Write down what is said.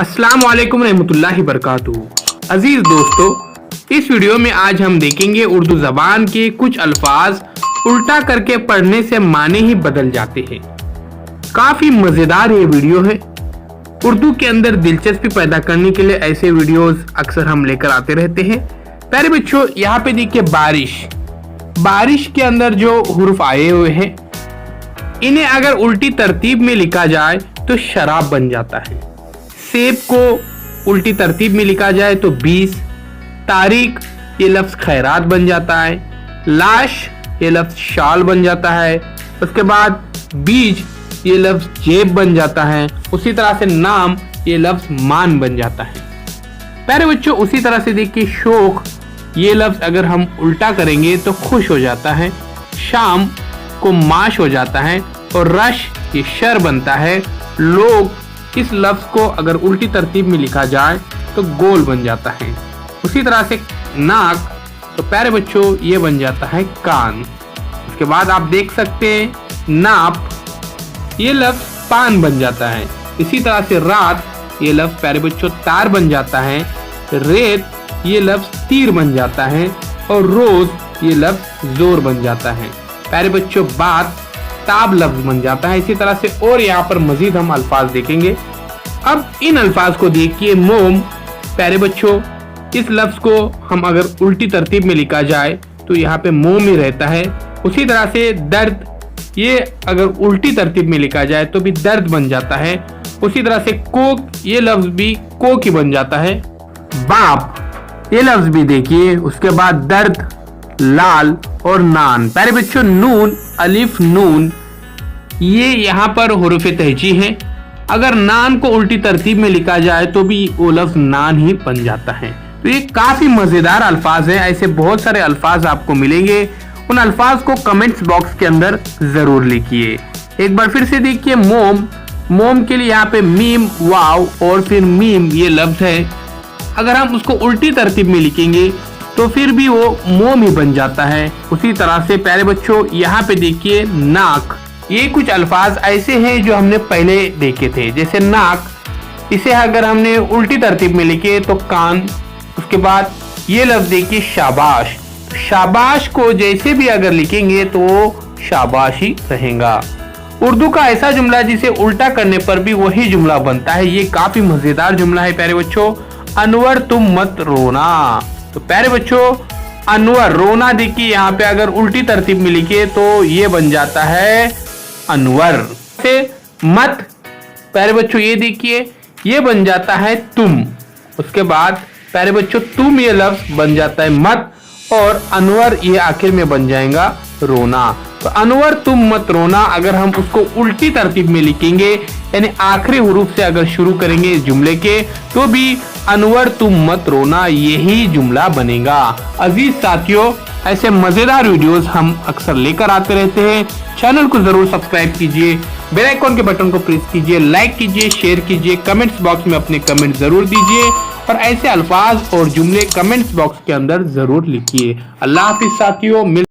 अस्सलाम वालेकुम रहमतुल्लाहि बरकातुहू। अजीज दोस्तों, इस वीडियो में आज हम देखेंगे उर्दू जबान के कुछ अल्फाज उल्टा करके पढ़ने से माने ही बदल जाते हैं। काफी मजेदार ये वीडियो है। उर्दू के अंदर दिलचस्पी पैदा करने के लिए ऐसे वीडियोस अक्सर हम लेकर आते रहते हैं। प्यारे बच्चों, यहाँ पे देखिए बारिश के अंदर जो हुर्फ आए हुए हैं, इन्हें अगर उल्टी तरतीब में लिखा जाए तो शराब बन जाता है। सेब को उल्टी तरतीब में लिखा जाए तो 20। तारीख ये लफ्ज खैरात बन जाता है। लाश ये लफ्ज शाल बन जाता है। उसके बाद बीज ये लफ्ज जेब बन जाता है। उसी तरह से नाम ये लफ्ज मान बन जाता है। प्यारे बच्चों, उसी तरह से देखिए शौक ये लफ्ज अगर हम उल्टा करेंगे तो खुश हो जाता है। शाम को माश हो जाता है और रश ये शर बनता है। लोग इस लफ्ज को अगर उल्टी तरतीब में लिखा जाए तो गोल बन जाता है। उसी तरह से नाक, तो प्यारे बच्चों ये बन जाता है कान। उसके बाद आप देख सकते हैं नाप ये लफ्ज पान बन जाता है। इसी तरह से रात ये लफ्ज प्यारे बच्चों तार बन जाता है। रेत ये लफ्ज तीर बन जाता है और रोज ये लफ्ज जोर बन जाता है। प्यारे बच्चों बात ताब लफ्ज बन जाता है। इसी तरह से और यहाँ पर मजीद हम अल्फाज देखेंगे। अब इन अल्फाज को देखिए मोम, प्यारे बच्चों इस लफ्ज को हम अगर उल्टी तरतीब में लिखा जाए तो यहाँ पे मोम ही रहता है। उसी तरह से दर्द ये अगर उल्टी तरतीब में लिखा जाए तो भी दर्द बन जाता है। उसी तरह से कोक ये लफ्ज भी कोक ही बन जाता है। बाप ये लफ्ज भी देखिए। उसके बाद दर्द, लाल और नान। प्यारे बच्चों नून, अलिफ, नून ये यहाँ पर हुरूफ तहजी है। अगर नान को उल्टी तरतीब में लिखा जाए तो भी वो लफ्ज नान ही बन जाता है। तो ये काफी मजेदार अल्फाज है। ऐसे बहुत सारे अल्फाज आपको मिलेंगे। उन अल्फाज को कमेंट्स बॉक्स के अंदर जरूर लिखिए। एक बार फिर से देखिए मोम के लिए यहाँ पे मीम, वाव और फिर मीम ये लफ्ज है। अगर हम उसको उल्टी तरतीब में लिखेंगे तो फिर भी वो मोम ही बन जाता है। उसी तरह से प्यारे बच्चों यहाँ पे देखिए नाक, ये कुछ अल्फाज ऐसे हैं जो हमने पहले देखे थे। जैसे नाक, इसे अगर हमने उल्टी तरतीब में लिखे तो कान। उसके बाद ये लफ्ज देखिए शाबाश, शाबाश को जैसे भी अगर लिखेंगे तो वो शाबाश ही रहेगा। उर्दू का ऐसा जुमला जिसे उल्टा करने पर भी वही जुमला बनता है। ये काफी मजेदार जुमला है प्यारे बच्चों। अनवर तुम मत रोना। तो प्यारे बच्चों अनवर, रोना देखिए यहाँ पे अगर उल्टी तरतीब में लिखे तो ये बन जाता है अनवर। से मत, प्यारे बच्चों ये देखिए ये बन जाता है तुम। उसके बाद प्यारे बच्चों तुम ये लफ्ज बन जाता है मत और अनवर ये आखिर में बन जाएगा रोना। तो अनवर तुम मत रोना अगर हम उसको उल्टी तरतीब में लिखेंगे यानी आखिरी हुरूफ से अगर शुरू करेंगे इस जुमले के तो भी अनवर तुम मत रोना यही जुमला बनेगा। अजीज साथियों, ऐसे मजेदार वीडियोस हम अक्सर लेकर आते रहते हैं। चैनल को जरूर सब्सक्राइब कीजिए, बेल आइकन के बटन को प्रेस कीजिए, लाइक कीजिए, शेयर कीजिए, कमेंट्स बॉक्स में अपने कमेंट जरूर दीजिए और ऐसे अल्फाज और जुमले कमेंट्स बॉक्स के अंदर जरूर लिखिए। अल्लाह हाफिज साथियों।